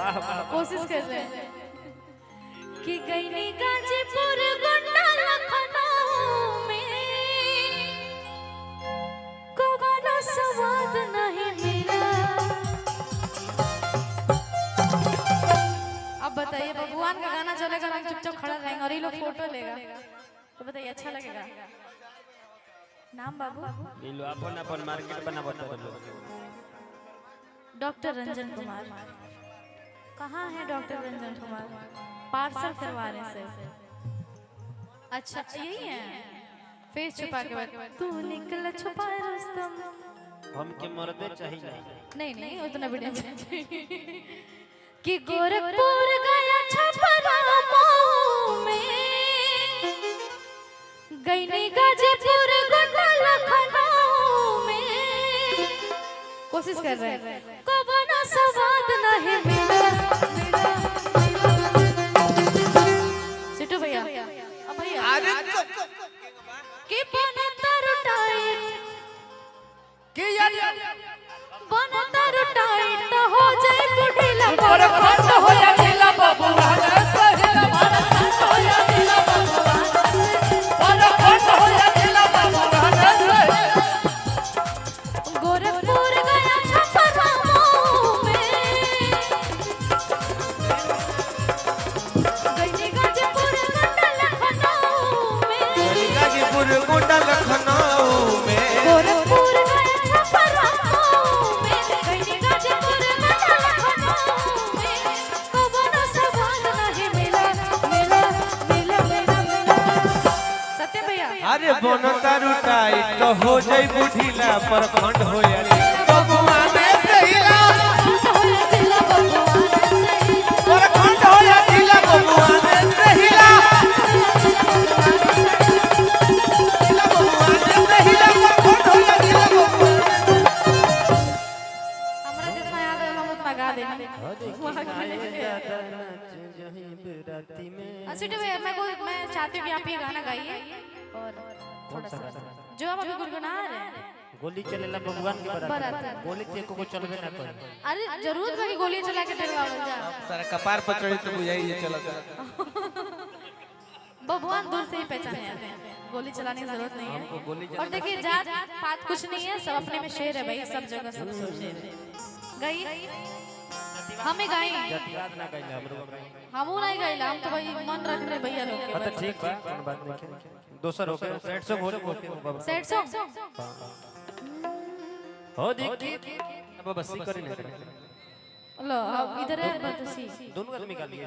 वाह वाह कोशिश कर रहे हैं कि गईनी गाजीपुर गोंडा लखनऊ में कोवनो स्वाद नहीं मिला। अब बताइए भगवान का गाना चलेगा ना चुपचाप खड़ा रहेंगे और ये लोग फोटो लेगा तो बताइए अच्छा लगेगा। नाम बाबू ये लो अपन अपन मार्केट बना बता दो। डॉक्टर रंजन कुमार। कहाँ है डॉक्टर रंजन कुमार? पार्सल करवा रहे हैं। अच्छा यही है फेस छुपा के तू निकल छुपा रुस्तम हम के मर्दे चाहिए नहीं नहीं उतना भी नहीं कि गोरखपुर गया छपरा मऊ में गईनी गाजीपुर गोंडा लखनऊ में कोशिश कर रहे हैं कोवनो स्वाद नहीं मिला। सिटू भैया अब भैया के बने तारू टाइट के यार बने तारू टाइट तो हो जाए बुढ़ीला पर खंड हो या ढीला बबुआ सहेला पर खंड हो या ढीला बबुआ पर खंड हो या ढीला बबुआ गोरखपुर गया छपरा मऊ में गईनी गाजीपुर गोंडा लखनऊ में गाजीपुर गोंडा लखनऊ में गोरखपुर गया छपरा मऊ में गईनी गाजीपुर गोंडा लखनऊ में कोवनो स्वाद नहीं मिला मिला मिला मिला मिला। सत्य भैया अरे बनता रुटाई तो हो जाई बुढ़ीला पर खंड हो या बबुआ में सहीला पर खंड हो या ढीला बबुआ में सहीला ढीला बबुआ में सहीला पर खंड हो या ढीला बबुआ हमरा जितना याद है हम उतना गा देंगे। राती में अच्छा भैया मैं चाहती हूँ कि आप ये गाना गाइए और थोड़ा सा जो आप अभी गुनगुना रहे हैं। गोली चलेला भगवान के बारात। बारात गोली ते को चलबे ना करे। अरे जरूर बाकी गोली चला के डरवावल जा तारा कपार पर चढ़ी तो बुझाई ये चलता भगवान दूर से ही पहचाने जाते हैं गोली चलाने की जरूरत नहीं हमको गोली है। और देखिए जात पात कुछ नहीं है सब अपने में शेर है भाई सब जगह सब शेर है। गाइए हम ही गाएं जातिवाद ना कइला हमरो हमू नहीं गाइला हम तो भाई मन रख रहे भैया लोग के अच्छा ठीक बा कोन बात नहीं दोसर होके सेट सॉन्ग हो सेट सॉन्ग हो देखी अब बस करी ना लो अब इधर है बदसी दोनों आदमी का लिए